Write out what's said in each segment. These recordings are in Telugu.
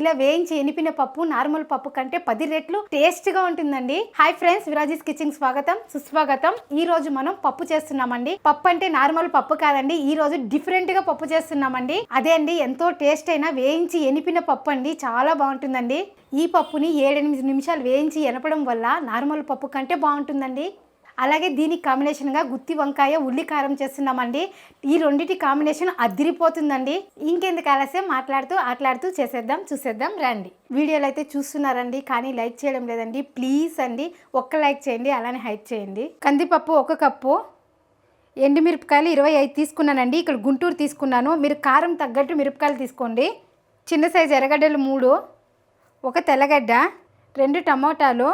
ఇలా వేయించి ఎనిపిన పప్పు నార్మల్ పప్పు కంటే 10 రెట్లు టేస్ట్గా ఉంటుందండి. హాయ్ ఫ్రెండ్స్, విరాజీస్ కిచెన్ స్వాగతం సుస్వాగతం. ఈ రోజు మనం పప్పు చేస్తున్నామండి. పప్పు అంటే నార్మల్ పప్పు కాదండి, ఈ రోజు డిఫరెంట్ గా పప్పు చేస్తున్నామండి. అదే అండి, ఎంతో టేస్ట్ అయినా వేయించి ఎనిపిన పప్పు అండి, చాలా బాగుంటుందండి. ఈ పప్పుని 7-8 నిమిషాలు వేయించి ఎనపడం వల్ల నార్మల్ పప్పు కంటే బాగుంటుందండి. అలాగే దీనికి కాంబినేషన్గా గుత్తి వంకాయ ఉల్లి కారం చేస్తున్నామండి. ఈ రెండింటి కాంబినేషన్ అదిరిపోతుందండి. ఇంకెందుకు ఆలస్యం, ఆటలాడుతూ చేసేద్దాం, చూసేద్దాం రండి. వీడియోలు అయితే చూస్తున్నారండి, కానీ లైక్ చేయడం లేదండి. ప్లీజ్ అండి, ఒక్క లైక్ చేయండి, అలానే హైప్ చేయండి. కందిపప్పు 1 కప్పు, ఎండుమిరపకాయలు 25 తీసుకున్నానండి. ఇక్కడ గుంటూరు తీసుకున్నాను, మీరు కారం తగ్గట్టు మిరపకాయలు తీసుకోండి. చిన్న సైజు ఎర్రగడ్డలు 3, 1 తెల్లగడ్డ, 2 టమోటాలు,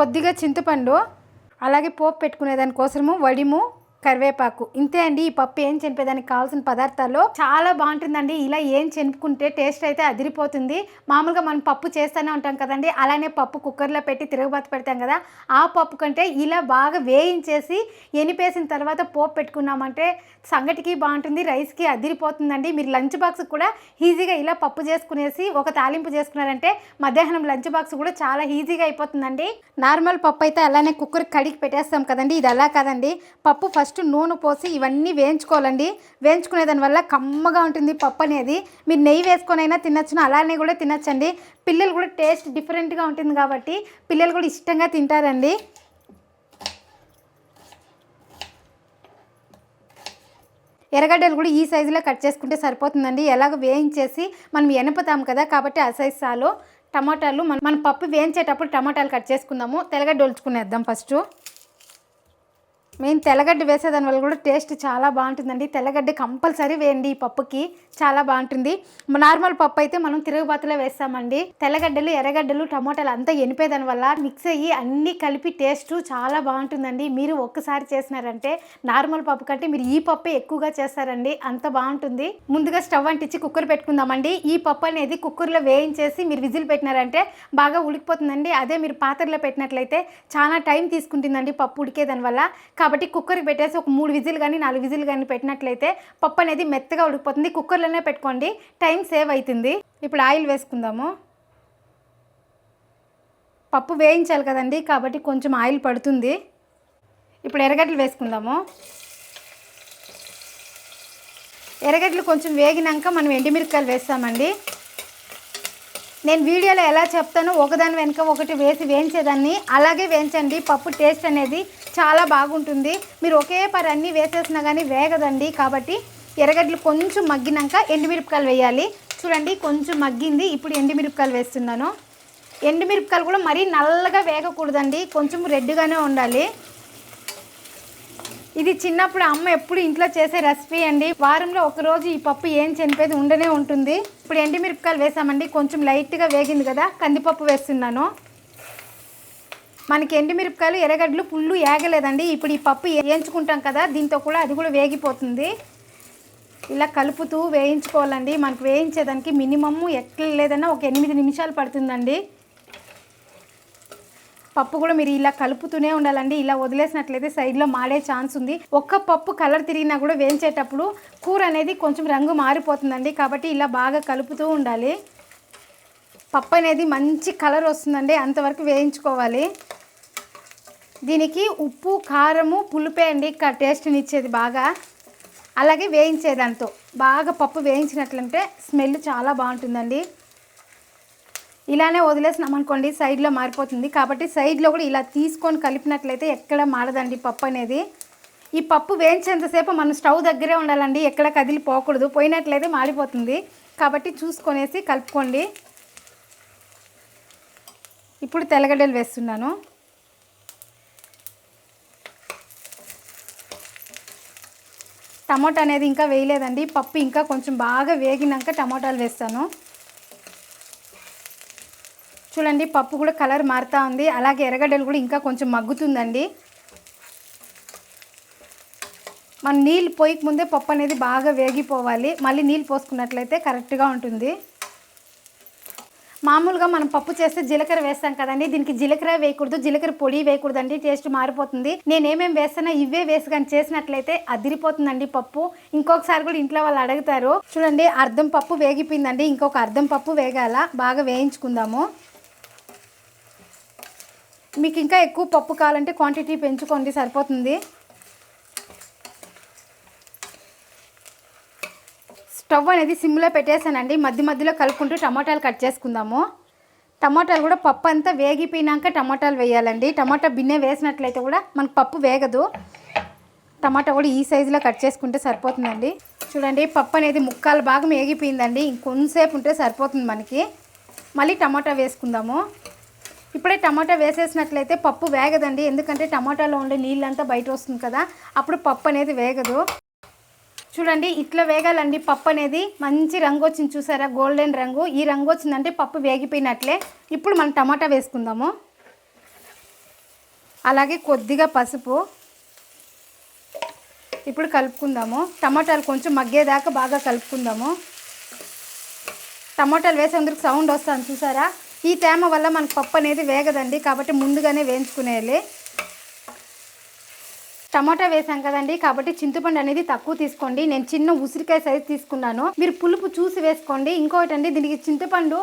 కొద్దిగా చింతపండు, అలాగే పోపు పెట్టుకునే దానికోసము వడిము, కరివేపాకు. ఇంతే అండి ఈ పప్పు ఏం చెనిపేదానికి కావాల్సిన పదార్థాలు. చాలా బాగుంటుందండి. ఇలా ఏం చెనుపుకుంటే టేస్ట్ అయితే అదిరిపోతుంది. మామూలుగా మనం పప్పు చేస్తూనే ఉంటాం కదండి, అలానే పప్పు కుక్కర్లో పెట్టి తిరగబాత పెడతాం కదా, ఆ పప్పు కంటే ఇలా బాగా వేయించేసి ఎనిపేసిన తర్వాత పోపు పెట్టుకున్నామంటే సంగటికి బాగుంటుంది, రైస్కి అదిరిపోతుందండి. మీరు లంచ్ బాక్స్ కూడా ఈజీగా ఇలా పప్పు చేసుకునేసి ఒక తాలింపు చేసుకున్నారంటే మధ్యాహ్నం లంచ్ బాక్స్ కూడా చాలా ఈజీగా అయిపోతుందండి. నార్మల్ పప్పు అయితే అలానే కుక్కర్ కడిగి పెట్టేస్తాం కదండి, ఇది అలా కాదండి. పప్పు ఫస్ట్ నూనె పోసి ఇవన్నీ వేయించుకోవాలండి. వేయించుకునే దానివల్ల కమ్మగా ఉంటుంది పప్పు అనేది. మీరు నెయ్యి వేసుకొనైనా తినచ్చు, అలానే కూడా తినచ్చండి. పిల్లలు కూడా టేస్ట్ డిఫరెంట్గా ఉంటుంది కాబట్టి పిల్లలు కూడా ఇష్టంగా తింటారండి. ఎర్రగడ్డలు కూడా ఈ సైజులో కట్ చేసుకుంటే సరిపోతుందండి. ఎలాగో వేయించేసి మనం ఎనపుతాం కదా, కాబట్టి ఆ సైజు చాలు. టమాటాలు మన పప్పు వేయించేటప్పుడు టమాటాలు కట్ చేసుకుందాము. తెల్లగడ్డ ఒలుచుకునేద్దాం ఫస్ట్. మెయిన్ తెల్లగడ్డ వేసేదాని వల్ల కూడా టేస్ట్ చాలా బాగుంటుందండి. తెల్లగడ్డ కంపల్సరీ వేయండి, ఈ పప్పుకి చాలా బాగుంటుంది. నార్మల్ పప్పు అయితే మనం తిరుగుబాతులో వేస్తామండి. తెల్లగడ్డలు, ఎర్రగడ్డలు, టమోటాలు అంతా ఎనిపేదాని వల్ల మిక్స్ అయ్యి అన్నీ కలిపి టేస్ట్ చాలా బాగుంటుందండి. మీరు ఒక్కసారి చేసినారంటే నార్మల్ పప్పు కంటే మీరు ఈ పప్పు ఎక్కువగా చేస్తారండి, అంత బాగుంటుంది. ముందుగా స్టవ్ అంటించి కుక్కర్ పెట్టుకుందామండి. ఈ పప్పు అనేది కుక్కర్లో వేయించేసి మీరు విజిల్ పెట్టినారంటే బాగా ఉడికిపోతుందండి. అదే మీరు పాత్రలో పెట్టినట్లయితే చాలా టైం తీసుకుంటుందండి పప్పు ఉడికేదాని వల్ల. కాబట్టి కుక్కర్కి పెట్టేసి ఒక 3 విజిల్ కానీ 4 విజిల్ కానీ పెట్టినట్లయితే పప్పు అనేది మెత్తగా ఉడికిపోతుంది. కుక్కర్లోనే పెట్టుకోండి, టైం సేవ్ అవుతుంది. ఇప్పుడు ఆయిల్ వేసుకుందాము. పప్పు వేయించాలి కదండి, కాబట్టి కొంచెం ఆయిల్ పడుతుంది. ఇప్పుడు ఎర్రగడ్డలు వేసుకుందాము. ఎర్రగడ్డలు కొంచెం వేగినాక మనం ఎండుమిరపకాయలు వేస్తామండి. నేను వీడియోలో ఎలా చెప్తానో ఒకదాని వెనుక ఒకటి వేసి వేయించేదాన్ని, అలాగే వేయించండి. పప్పు టేస్ట్ అనేది చాలా బాగుంటుంది. మీరు ఒకే పరి అన్నీ వేసేసినా కానీ వేగదండి. కాబట్టి ఎర్రగడ్డలు కొంచెం మగ్గినాక ఎండుమిరపకాయలు వేయాలి. చూడండి కొంచెం మగ్గింది, ఇప్పుడు ఎండుమిరపకాయలు వేస్తున్నాను. ఎండుమిరపకాయలు కూడా మరీ నల్లగా వేగకూడదండి, కొంచెం రెడ్గానే ఉండాలి. ఇది చిన్నప్పుడు అమ్మ ఎప్పుడు ఇంట్లో చేసే రెసిపీ అండి. వారంలో ఒకరోజు ఈ పప్పు ఏం చనిపోయేది ఉండనే ఉంటుంది. ఇప్పుడు ఎండుమిరపకాయలు వేసామండి, కొంచెం లైట్గా వేగింది కదా, కందిపప్పు వేస్తున్నాను. మనకి ఎండుమిరపకాయలు, ఎర్రగడ్డలు పుల్లు ఏగలేదండి. ఇప్పుడు ఈ పప్పు వేయించుకుంటాం కదా, దీంతో కూడా అది కూడా వేగిపోతుంది. ఇలా కలుపుతూ వేయించుకోవాలండి. మనకు వేయించేదానికి మినిమమ్ ఎట్లా లేదన్నా ఒక 8 నిమిషాలు పడుతుందండి. పప్పు కూడా మీరు ఇలా కలుపుతూనే ఉండాలండి. ఇలా వదిలేసినట్లయితే సైడ్లో మాడే ఛాన్స్ ఉంది. ఒక్క పప్పు కలర్ తిరిగినా కూడా వేయించేటప్పుడు కూర అనేది కొంచెం రంగు మారిపోతుందండి. కాబట్టి ఇలా బాగా కలుపుతూ ఉండాలి. పప్పు అనేది మంచి కలర్ వస్తుందండి, అంతవరకు వేయించుకోవాలి. దీనికి ఉప్పు, కారము, పులుపే అండి టేస్ట్ని ఇచ్చేది బాగా. అలాగే వేయించేదాంతో బాగా పప్పు వేయించినట్లంటే స్మెల్ చాలా బాగుంటుందండి. ఇలానే వదిలేసినామనుకోండి సైడ్లో మారిపోతుంది. కాబట్టి సైడ్లో కూడా ఇలా తీసుకొని కలిపినట్లయితే ఎక్కడ మాడదండి పప్పు అనేది. ఈ పప్పు వేయించేంతసేపు మనం స్టవ్ దగ్గరే ఉండాలండి, ఎక్కడ కదిలిపోకూడదు, పోయినట్లయితే మాడిపోతుంది. కాబట్టి చూసుకొనేసి కలుపుకోండి. ఇప్పుడు తెల్లగడ్డలు వేస్తున్నాను. టమాటా అనేది ఇంకా వేయలేదండి, పప్పు ఇంకా కొంచెం బాగా వేగినాక టమాటాలు వేస్తాను. చూడండి పప్పు కూడా కలర్ మారుతూ ఉంది, అలాగే ఎర్రగడ్డలు కూడా ఇంకా కొంచెం మగ్గుతుందండి. మనం నీళ్ళు పోయక ముందే పప్పు అనేది బాగా వేగిపోవాలి, మళ్ళీ నీళ్ళు పోసుకున్నట్లయితే కరెక్ట్గా ఉంటుంది. మామూలుగా మనం పప్పు చేస్తే జీలకర్ర వేస్తాం కదండి, దీనికి జీలకర్ర వేయకూడదు, జీలకర్ర పొడి వేయకూడదండి, టేస్ట్ మారిపోతుంది. నేనేమేమి వేస్తానో ఇవే వేసి కానీ చేసినట్లయితే అదిరిపోతుందండి పప్పు. ఇంకొకసారి కూడా ఇంట్లో వాళ్ళు అడుగుతారు. చూడండి అర్ధం పప్పు వేగిపోయిందండి, ఇంకొక అర్ధం పప్పు వేగాల, బాగా వేయించుకుందాము. మీకు ఇంకా ఎక్కువ పప్పు కావాలంటే క్వాంటిటీ పెంచుకోండి, సరిపోతుంది. స్టవ్ అనేది సిమ్లో పెట్టేసానండి. మధ్య మధ్యలో కలుపుకుంటూ టమాటాలు కట్ చేసుకుందాము. టమాటాలు కూడా పప్పు అంతా వేగిపోయినాక టమాటాలు వేయాలండి. టమాటా బిన్నె వేసినట్లయితే కూడా మనకు పప్పు వేగదు. టమాటా కూడా ఈ సైజులో కట్ చేసుకుంటే సరిపోతుందండి. చూడండి పప్పు అనేది ముక్కాలు భాగం వేగిపోయిందండి, ఇంకొంతసేపు ఉంటే సరిపోతుంది మనకి. మళ్ళీ టమాటా వేసుకుందాము. ఇప్పుడే టమాటా వేసేసినట్లయితే పప్పు వేగదండి, ఎందుకంటే టమాటాలో ఉండే నీళ్ళంతా బయట వస్తుంది కదా, అప్పుడు పప్పు అనేది వేగదు. చూడండి ఇట్లా వేగాలండి. పప్పు అనేది మంచి రంగు వచ్చింది, చూసారా, గోల్డెన్ రంగు. ఈ రంగు వచ్చిందంటే పప్పు వేగిపోయినట్లే. ఇప్పుడు మనం టమాటా వేసుకుందాము. అలాగే కొద్దిగా పసుపు. ఇప్పుడు కలుపుకుందాము. టమాటాలు కొంచెం మగ్గేదాకా బాగా కలుపుకుందాము. టమాటాలు వేసేందుకు సౌండ్ వస్తుంది చూసారా. ఈ తేమ వల్ల మనకు పప్పు అనేది వేగదండి, కాబట్టి ముందుగానే వేయించుకునేయాలి. టమాటా వేసాం కదండి, కాబట్టి చింతపండు అనేది తక్కువ తీసుకోండి. నేను చిన్న ఉసిరికాయ సైజు తీసుకున్నాను, మీరు పులుపు చూసి వేసుకోండి. ఇంకొకటి అండి, దీనికి చింతపండు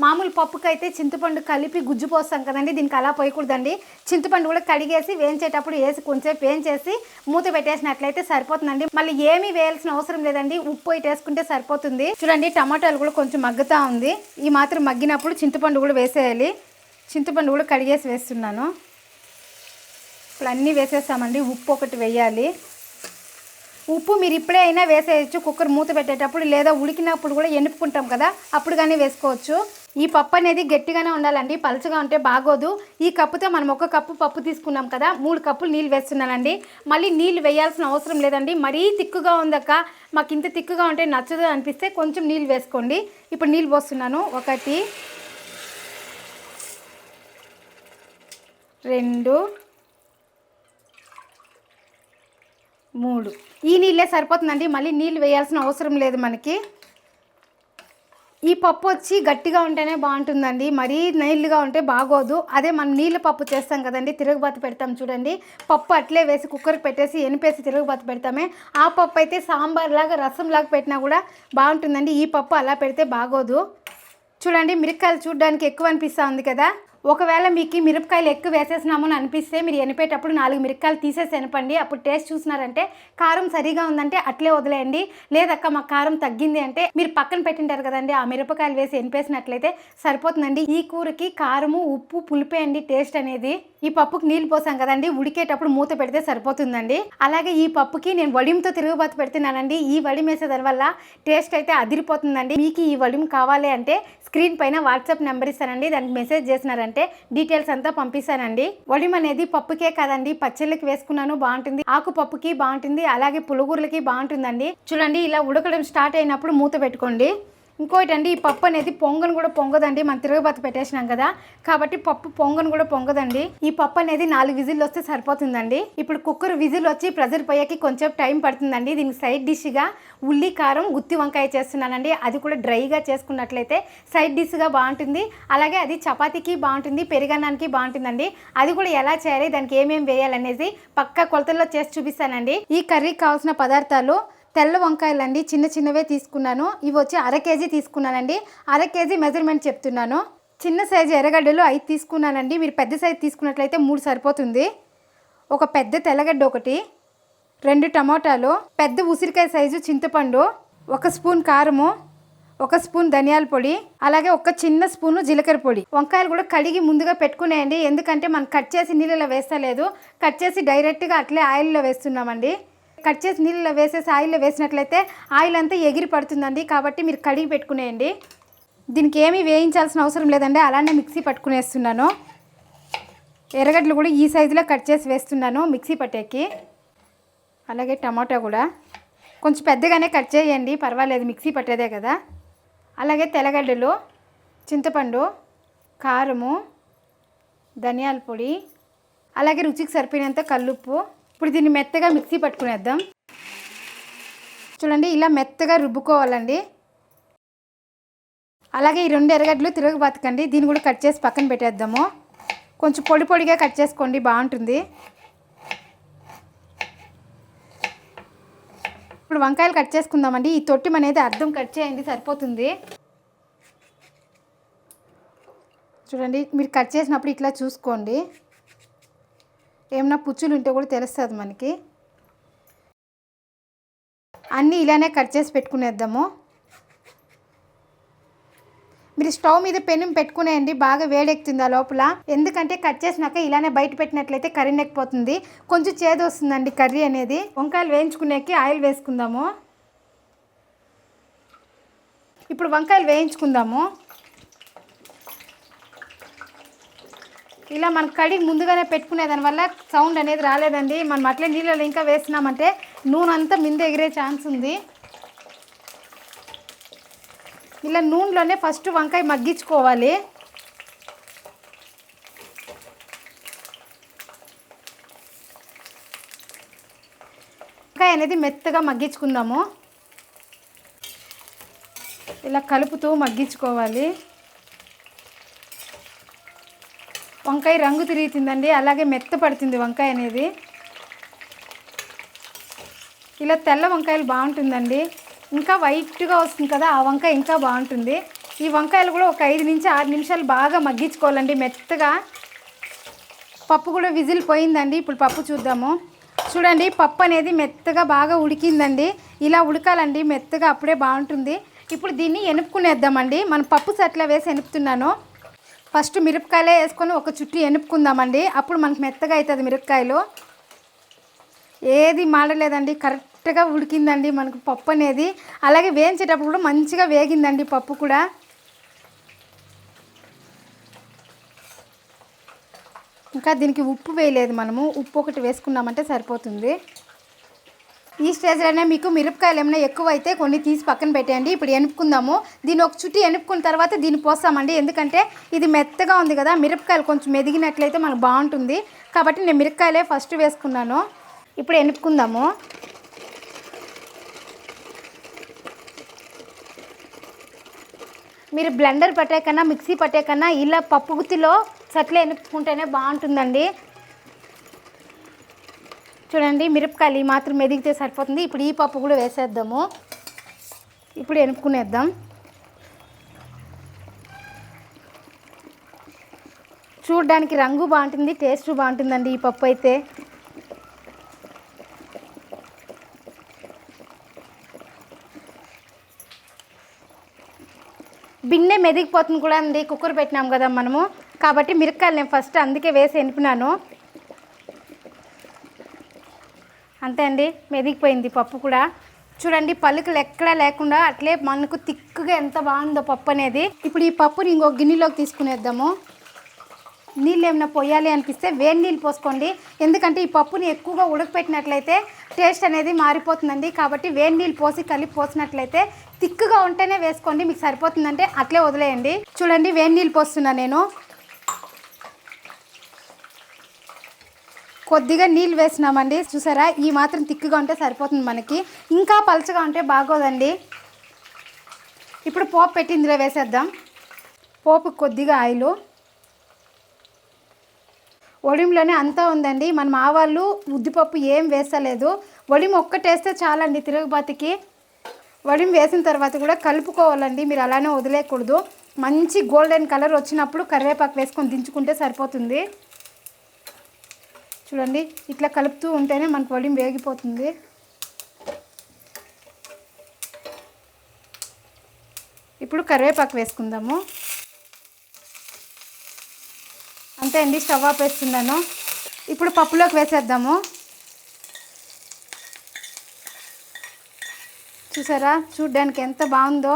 మామూలు పప్పుకైతే చింతపండు కలిపి గుజ్జు పోస్తాం కదండి, దీనికి అలా పోయకూడదండి. చింతపండు కూడా కడిగేసి వేయించేటప్పుడు వేసి కొంచెం వేయించేసి మూత పెట్టేసినట్లయితే సరిపోతుందండి. మళ్ళీ ఏమీ వేయాల్సిన అవసరం లేదండి, ఉప్పు వేసుకుంటే సరిపోతుంది. చూడండి టమాటాలు కూడా కొంచెం మగ్గుతూ ఉంది. ఈ మాత్రం మగ్గినప్పుడు చింతపండు కూడా వేసేయాలి. చింతపండు కూడా కడిగేసి వేస్తున్నాను. ఇప్పుడు అన్నీ వేసేస్తామండి. ఉప్పు ఒకటి వేయాలి. ఉప్పు మీరు ఇప్పుడే అయినా వేసేయచ్చు, కుక్కర్ మూత పెట్టేటప్పుడు, లేదా ఉడికినప్పుడు కూడా ఎనుపుకుంటాం కదా, అప్పుడు కానీ వేసుకోవచ్చు. ఈ పప్పు అనేది గట్టిగానే ఉండాలండి, పలుచగా ఉంటే బాగోదు. ఈ కప్పుతో మనం 1 కప్పు పప్పు తీసుకున్నాం కదా, 3 కప్పులు నీళ్ళు వేస్తున్నానండి. మళ్ళీ నీళ్ళు వేయాల్సిన అవసరం లేదండి. మరీ తిక్కుగా ఉందక్క, మాకు ఇంత తిక్కుగా ఉంటే నచ్చదు అనిపిస్తే కొంచెం నీళ్ళు వేసుకోండి. ఇప్పుడు నీళ్ళు పోస్తున్నాను. 1 2 3. ఈ నీళ్ళే సరిపోతుందండి, మళ్ళీ నీళ్ళు వేయాల్సిన అవసరం లేదు మనకి. ఈ పప్పు వచ్చి గట్టిగా ఉంటేనే బాగుంటుందండి, మరీ నీళ్ళుగా ఉంటే బాగోదు. అదే మనం నీళ్ళ పప్పు చేస్తాం కదండి, తిరుగుబాతు పెడతాం చూడండి, పప్పు అట్లే వేసి కుక్కర్కి పెట్టేసి ఎనిపేసి తిరుగుబాతు పెడతామే, ఆ పప్పు అయితే సాంబార్ లాగా రసం లాగా పెట్టినా కూడా బాగుంటుందండి. ఈ పప్పు అలా పెడితే బాగోదు. చూడండి మిరపకాయలు చూడడానికి ఎక్కువ అనిపిస్తూ ఉంది కదా. ఒకవేళ మీకు మిరపకాయలు ఎక్కువ వేసేసినామని అనిపిస్తే మీరు ఎనిపేటప్పుడు 4 మిరపకాయలు తీసేసి ఎనపండి. అప్పుడు టేస్ట్ చూసినారంటే కారం సరిగా ఉందంటే అట్లే వదిలేయండి. లేదక్క మాకు కారం తగ్గింది అంటే మీరు పక్కన పెట్టింటారు కదండి, ఆ మిరపకాయలు వేసి ఎనిపేసినట్లయితే సరిపోతుందండి. ఈ కూరకి కారము ఉప్పు పులిపే అండి టేస్ట్ అనేది. ఈ పప్పుకి నీళ్ళు పోసాం కదండి, ఉడికేటప్పుడు మూత పెడితే సరిపోతుందండి. అలాగే ఈ పప్పుకి నేను వడియంతో తిరుగుబాతు పెడుతున్నానండి. ఈ వడియం వేసేదాని వల్ల టేస్ట్ అయితే అదిరిపోతుందండి. మీకు ఈ వడియం కావాలి అంటే స్క్రీన్ పైన వాట్సాప్ నెంబర్ ఇస్తానండి, దానికి మెసేజ్ చేసినారంటే డీటెయిల్స్ అంతా పంపిస్తానండి. వడియం అనేది పప్పుకే కాదండి, పచ్చళ్ళకి వేసుకున్నాను బాగుంటుంది, ఆకు పప్పుకి బాగుంటుంది, అలాగే పులుగుర్లకి బాగుంటుందండి. చూడండి ఇలా ఉడకడం స్టార్ట్ అయినప్పుడు మూత పెట్టుకోండి. ఇంకోటి అండి, ఈ పప్పు అనేది పొంగను కూడా పొంగదండి, మనం తిరుగుబాతు పెట్టేసినాం కదా, కాబట్టి పప్పు పొంగను కూడా పొంగదండి. ఈ పప్పు అనేది 4 విజిల్ వస్తే సరిపోతుందండి. ఇప్పుడు కుక్కర్ విజిల్ వచ్చి ప్రెజర్ పోయాకి కొంచెం టైం పడుతుందండి. దీనికి సైడ్ డిష్గా ఉల్లి కారం గుత్తి వంకాయ చేస్తున్నానండి. అది కూడా డ్రైగా చేసుకున్నట్లయితే సైడ్ డిష్గా బాగుంటుంది. అలాగే అది చపాతీకి బాగుంటుంది, పెరుగన్నానికి బాగుంటుందండి. అది కూడా ఎలా చేయాలి, దానికి ఏమేమి వేయాలనేది పక్కా కొలతల్లో చేసి చూపిస్తానండి. ఈ కర్రీకి కావాల్సిన పదార్థాలు: తెల్ల వంకాయలండి, చిన్న చిన్నవే తీసుకున్నాను. ఇవి వచ్చి 1/2 కేజీ తీసుకున్నానండి. 1/2 కేజీ మెజర్మెంట్ చెప్తున్నాను. చిన్న సైజు ఎర్రగడ్డలు 5 తీసుకున్నానండి. మీరు పెద్ద సైజు తీసుకున్నట్లయితే 3 సరిపోతుంది. ఒక పెద్ద తెల్లగడ్డ 1, 2 టమాటాలు, పెద్ద ఉసిరికాయ సైజు చింతపండు, 1 స్పూన్ కారము, 1 స్పూన్ ధనియాల పొడి, అలాగే 1 చిన్న స్పూను జీలకర్ర పొడి. వంకాయలు కూడా కడిగి ముందుగా పెట్టుకునేయండి, ఎందుకంటే మనం కట్ చేసి నీళ్ళలో వేస్తలేదు, కట్ చేసి డైరెక్ట్గా అట్లే ఆయిల్లో వేస్తున్నామండి. కట్ చేసి నీళ్ళలో వేసేసి ఆయిల్లో వేసినట్లయితే ఆయిల్ అంతా ఎగిరి పడుతుందండి, కాబట్టి మీరు కడిగి పెట్టుకునేయండి. దీనికి ఏమీ వేయించాల్సిన అవసరం లేదండి, అలానే మిక్సీ పట్టుకునేస్తున్నాను. ఎర్రగడ్డలు కూడా ఈ సైజులో కట్ చేసి వేస్తున్నాను మిక్సీ పట్టేకి. అలాగే టమాటా కూడా కొంచెం పెద్దగానే కట్ చేయండి, పర్వాలేదు, మిక్సీ పట్టేదే కదా. అలాగే తెల్లగడ్డలు, చింతపండు, కారము, ధనియాల పొడి, అలాగే రుచికి సరిపోయినంత కల్లుప్పు. ఇప్పుడు దీన్ని మెత్తగా మిక్సీ పట్టుకునేద్దాం. చూడండి ఇలా మెత్తగా రుబ్బుకోవాలండి. అలాగే ఈ 2 ఎర్రగడ్డలు తిరగబాతకండి, దీన్ని కూడా కట్ చేసి పక్కన పెట్టేద్దాము. కొంచెం పొడి పొడిగా కట్ చేసుకోండి, బాగుంటుంది. ఇప్పుడు వంకాయలు కట్ చేసుకుందామండి. ఈ తొట్టి అనేది అర్థం కట్ చేయండి, సరిపోతుంది. చూడండి, మీరు కట్ చేసినప్పుడు ఇట్లా చూసుకోండి, ఏమన్నా పుచ్చులు ఉంటే కూడా తెలుస్తుంది మనకి. అన్నీ ఇలానే కట్ చేసి పెట్టుకునేద్దాము. మీరు స్టవ్ మీద పెనం పెట్టుకునేయండి, బాగా వేడెక్కుతుంది ఆ లోపల. ఎందుకంటే కట్ చేసినాక ఇలానే బయట పెట్టినట్లయితే కర్రీ నెక్కిపోతుంది, కొంచెం చేదు వస్తుందండి కర్రీ అనేది. వంకాయలు వేయించుకునేకి ఆయిల్ వేసుకుందాము. ఇప్పుడు వంకాయలు వేయించుకుందాము. ఇలా మనం కడిగి ముందుగానే పెట్టుకునే దానివల్ల సౌండ్ అనేది రాలేదండి. మనం అట్లే నీళ్ళలో ఇంకా వేసినామంటే నూనె అంతా మింద ఎగిరే ఛాన్స్ ఉంది. ఇలా నూనెలోనే ఫస్ట్ వంకాయ మగ్గించుకోవాలి. వంకాయ అనేది మెత్తగా మగ్గించుకుందాము. ఇలా కలుపుతూ మగ్గించుకోవాలి. వంకాయ రంగు తిరుగుతుందండి, అలాగే మెత్తపడుతుంది వంకాయ అనేది. ఇలా తెల్ల వంకాయలు బాగుంటుందండి, ఇంకా వైట్గా వస్తుంది కదా ఆ వంకాయ ఇంకా బాగుంటుంది. ఈ వంకాయలు కూడా ఒక 5 నుంచి 6 నిమిషాలు బాగా మగ్గించుకోవాలండి మెత్తగా. పప్పు కూడా విజిల్ పోయిందండి. ఇప్పుడు పప్పు చూద్దాము. చూడండి, పప్పు అనేది మెత్తగా బాగా ఉడికిందండి. ఇలా ఉడకాలండి మెత్తగా, అప్పుడే బాగుంటుంది. ఇప్పుడు దీన్ని ఎనుపుకునేద్దామండి. మనం పప్పు సట్లా వేసి ఎనుపుతున్నాను. ఫస్ట్ మిరపకాయలే వేసుకొని ఒక చుట్టూ ఎనుపుకుందామండి, అప్పుడు మనకు మెత్తగా అవుతుంది మిరపకాయలు. ఏది మాడలేదండి, కరెక్ట్గా ఉడికిందండి మనకు పప్పు అనేది. అలాగే వేయించేటప్పుడు కూడా మంచిగా వేగిందండి పప్పు కూడా. ఇంకా దీనికి ఉప్పు వేయలేదు మనము, ఉప్పు ఒకటి వేసుకున్నామంటే సరిపోతుంది. ఈ స్టేజ్లోనే మీకు మిరపకాయలు ఏమైనా ఎక్కువ అయితే కొన్ని తీసి పక్కన పెట్టేయండి. ఇప్పుడు ఎనుపుకుందాము. దీన్ని ఒక చుట్టి ఎనుపుకున్న తర్వాత దీన్ని పోస్తామండి, ఎందుకంటే ఇది మెత్తగా ఉంది కదా, మిరపకాయలు కొంచెం మెదిగినట్లయితే మనకు బాగుంటుంది. కాబట్టి నేను మిరపకాయలే ఫస్ట్ వేసుకున్నాను. ఇప్పుడు ఎనుపుకుందాము. మీరు బ్లెండర్ పట్టే కన్నా మిక్సీ పట్టే కన్నా ఇలా పప్పు గుత్తిలో సట్లే ఎనుపుకుంటేనే బాగుంటుందండి. చూడండి, మిరపకాయలు ఈ మాత్రం మెదిగితే సరిపోతుంది. ఇప్పుడు ఈ పప్పు కూడా వేసేద్దాము. ఇప్పుడు ఎనుపుకునేద్దాం. చూడడానికి రంగు బాగుంటుంది, టేస్ట్ బాగుంటుందండి ఈ పప్పు అయితే. బిన్నె మెదిగిపోతుంది కూడా అండి, కుక్కర్ పెట్టినాం కదా మనము, కాబట్టి మిరపకాయలు నేను ఫస్ట్ అందుకే వేసి ఎనిపినాను. అంతే అండి, మెదిగిపోయింది పప్పు కూడా. చూడండి, పలుకులు ఎక్కడా లేకుండా అట్లే మనకు తిక్కుగా ఎంత బాగుందో పప్పు అనేది. ఇప్పుడు ఈ పప్పుని ఇంకొక గిన్నెలోకి తీసుకునేద్దాము. నీళ్ళు ఏమైనా పోయాలి అనిపిస్తే వేడి నీళ్ళు పోసుకోండి, ఎందుకంటే ఈ పప్పుని ఎక్కువగా ఉడకపెట్టినట్లయితే టేస్ట్ అనేది మారిపోతుందండి. కాబట్టి వేడి నీళ్ళు పోసి కలిపి పోసినట్లయితే తిక్కుగా ఉంటేనే వేసుకోండి, మీకు సరిపోతుందంటే అట్లే వదిలేయండి. చూడండి, వేడి నీళ్ళు పోస్తున్నా నేను. కొద్దిగా నీళ్ళు వేసినామండి, చూసారా, ఈ మాత్రం తిక్కుగా ఉంటే సరిపోతుంది మనకి, ఇంకా పలచగా ఉంటే బాగోదండి. ఇప్పుడు పోపు పెట్టి ఇందులో వేసేద్దాం. పోపు కొద్దిగా ఆయిలు, వడియంలోనే అంతా ఉందండి. మనం ఆవాలు ఉద్దిపప్పు ఏం వేస్తలేదు, వడియం ఒక్కటేస్తే చాలండి తిరుగుబాతికి. వడియం వేసిన తర్వాత కూడా కలుపుకోవాలండి, మీరు అలానే వదిలేయకూడదు. మంచి గోల్డెన్ కలర్ వచ్చినప్పుడు కరివేపాకు వేసుకొని దించుకుంటే సరిపోతుంది. చూడండి, ఇట్లా కలుపుతూ ఉంటేనే మనకు వడియం వేగిపోతుంది. ఇప్పుడు కరివేపాకు వేసుకుందాము. అంతే అండి, స్టవ్ ఆఫ్ వేస్తున్నాను. ఇప్పుడు పప్పులోకి వేసేద్దాము. చూసారా, చూడ్డానికి ఎంత బాగుందో.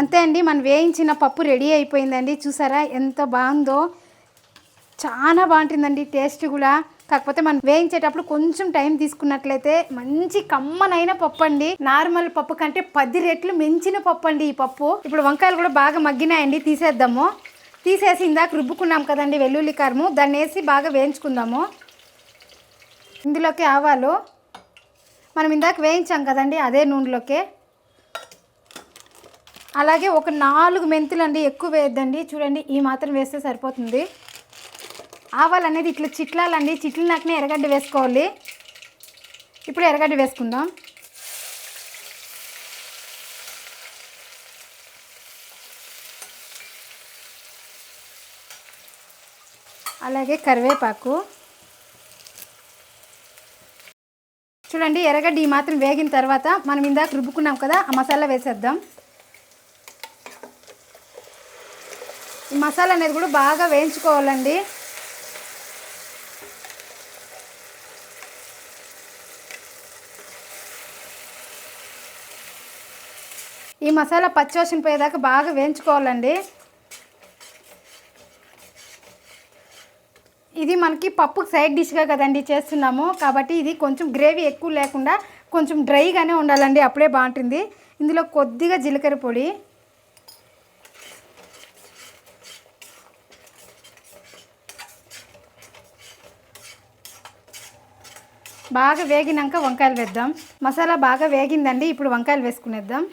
అంతే అండి, మనం వేయించిన పప్పు రెడీ అయిపోయిందండి. చూసారా ఎంత బాగుందో, చాలా బాగుంటుందండి టేస్ట్ కూడా. కాకపోతే మనం వేయించేటప్పుడు కొంచెం టైం తీసుకున్నట్లయితే మంచి కమ్మనైన పప్పు అండి. నార్మల్ పప్పు కంటే 10 రెట్లు మించిన పప్పు అండి ఈ పప్పు. ఇప్పుడు వంకాయలు కూడా బాగా మగ్గినాయండి, తీసేద్దాము. తీసేసి ఇందాక రుబ్బుకున్నాం కదండి వెల్లుల్లి కారము, దాన్ని వేసి బాగా వేయించుకుందాము. ఇందులోకి ఆవాలు మనం ఇందాక వేయించాం కదండి, అదే నూనెలోకి అలాగే ఒక 4 మెంతులు అండి, ఎక్కువ వేయద్దండి. చూడండి ఈ మాత్రం వేస్తే సరిపోతుంది. ఆవాలు అనేది ఇట్లా చిట్లాలండి, చిట్లినాకనే ఎర్రగడ్డ వేసుకోవాలి. ఇప్పుడు ఎర్రగడ్డ వేసుకుందాం. అలాగే కరివేపాకు. చూడండి ఎర్రగడ్డ ఈ మాత్రం వేగిన తర్వాత మనం ఇందాక రుబ్బుకున్నాం కదా, ఆ మసాలా వేసేద్దాం. ఈ మసాలా అనేది కూడా బాగా వేయించుకోవాలండి. ఈ మసాలా పచ్చివాసన పోయేదాకా బాగా వేయించుకోవాలండి. ఇది మనకి పప్పుకి సైడ్ డిష్గా కదండి చేస్తున్నాము, కాబట్టి ఇది కొంచెం గ్రేవీ ఎక్కువ లేకుండా కొంచెం డ్రైగానే ఉండాలండి, అప్పుడే బాగుంటుంది. ఇందులో కొద్దిగా జీలకర్ర పొడి, బాగా వేగినాక వంకాయలు వేద్దాం. మసాలా బాగా వేగిందండి, ఇప్పుడు వంకాయలు వేసుకునేద్దాం.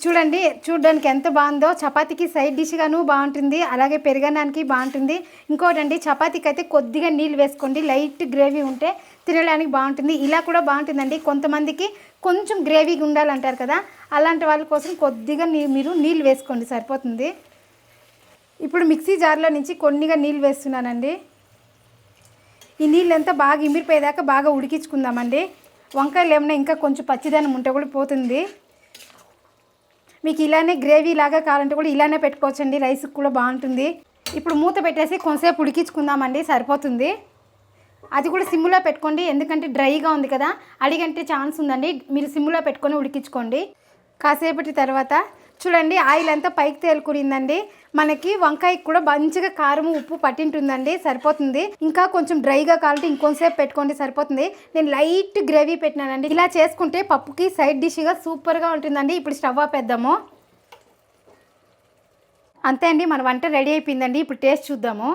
చూడండి చూడడానికి ఎంత బాగుందో. చపాతీకి సైడ్ డిష్గాను బాగుంటుంది, అలాగే పెరుగన్నానికి బాగుంటుంది. ఇంకోటి అండి, చపాతీకి అయితే కొద్దిగా నీళ్ళు వేసుకోండి, లైట్ గ్రేవీ ఉంటే తినడానికి బాగుంటుంది. ఇలా కూడా బాగుంటుందండి. కొంతమందికి కొంచెం గ్రేవీగా ఉండాలంటారు కదా, అలాంటి వాళ్ళ కోసం కొద్దిగా మీరు నీళ్ళు వేసుకోండి, సరిపోతుంది. ఇప్పుడు మిక్సీ జార్లో నుంచి కొన్నిగా నీళ్ళు వేస్తున్నానండి. ఈ నీళ్ళు అంతా బాగా ఇమిరిపోయేదాకా బాగా ఉడికించుకుందామండి. వంకాయలు ఏమైనా ఇంకా కొంచెం పచ్చిదనం ఉంటే కూడా పోతుంది. మీకు ఇలానే గ్రేవీ లాగా కావాలంటే కూడా ఇలానే పెట్టుకోవచ్చండి, రైస్కి కూడా బాగుంటుంది. ఇప్పుడు మూత పెట్టేసి కొంతసేపు ఉడికించుకుందామండి, సరిపోతుంది. అది కూడా సిమ్లో పెట్టుకోండి, ఎందుకంటే డ్రైగా ఉంది కదా, అడిగంటే ఛాన్స్ ఉందండి. మీరు సిమ్లో పెట్టుకొని ఉడికించుకోండి. కాసేపటి తర్వాత చూడండి ఆయిల్ అంతా పైకి తేలుకుడిందండి. మనకి వంకాయకి కూడా మంచిగా కారం ఉప్పు పట్టింటుందండి, సరిపోతుంది. ఇంకా కొంచెం డ్రైగా కావాలంటే ఇంకొంచెంసేపు పెట్టుకోండి, సరిపోతుంది. నేను లైట్ గ్రేవీ పెట్టినానండి. ఇలా చేసుకుంటే పప్పుకి సైడ్ డిష్గా సూపర్గా ఉంటుందండి. ఇప్పుడు స్టవ్ ఆపేద్దాము. అంతే అండి, మన వంట రెడీ అయిపోయిందండి. ఇప్పుడు టేస్ట్ చూద్దాము.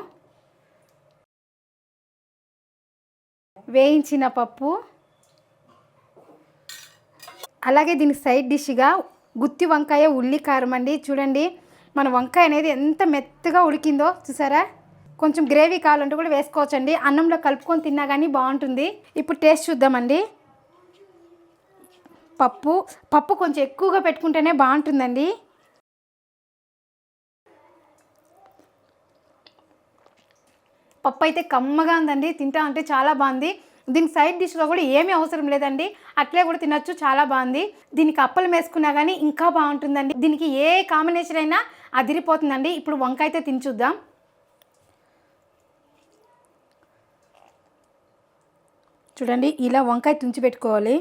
వేయించిన పప్పు, అలాగే దీనికి సైడ్ డిష్గా గుత్తి వంకాయ ఉల్లి కారం అండి. చూడండి మన వంకాయ అనేది ఎంత మెత్తగా ఉడికిందో చూసారా. కొంచెం గ్రేవీ కావాలంటే కూడా వేసుకోవచ్చండి, అన్నంలో కలుపుకొని తిన్నా కానీ బాగుంటుంది. ఇప్పుడు టేస్ట్ చూద్దామండి. పప్పు కొంచెం ఎక్కువగా పెట్టుకుంటేనే బాగుంటుందండి. పప్పు అయితే కమ్మగా ఉందండి, తింటా ఉంటే చాలా బాగుంది. దీనికి సైడ్ డిష్గా కూడా ఏమీ అవసరం లేదండి, అట్లే కూడా తినొచ్చు, చాలా బాగుంది. దీనికి అప్పలు వేసుకున్నా కానీ ఇంకా బాగుంటుందండి. దీనికి ఏ కాంబినేషన్ అయినా అదిరిపోతుందండి. ఇప్పుడు వంకాయతో తిని చూద్దాం. చూడండి ఇలా వంకాయ తుంచి పెట్టుకోవాలి.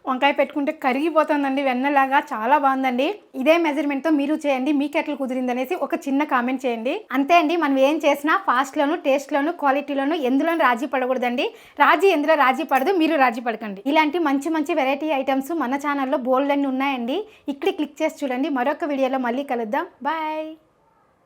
వంకాయ పెట్టుకుంటే కరిగిపోతుందండి వెన్నలాగా, చాలా బాగుందండి. ఇదే మెజర్మెంట్తో మీరు చేయండి, మీకు ఎట్లా కుదిరిందనేసి ఒక చిన్న కామెంట్ చేయండి. అంతే అండి, మనం ఏం చేసినా ఫాస్ట్లోను టేస్ట్లోను క్వాలిటీలోను ఎందులోనూ రాజీ పడకూడదండి. ఎందులో రాజీ పడదు, మీరు రాజీ పడకండి. ఇలాంటి మంచి మంచి వెరైటీ ఐటమ్స్ మన ఛానల్లో బోల్డ్ అన్ని ఉన్నాయండి. ఇక్కడ క్లిక్ చేసి చూడండి. మరొక వీడియోలో మళ్ళీ కలుద్దాం. బాయ్.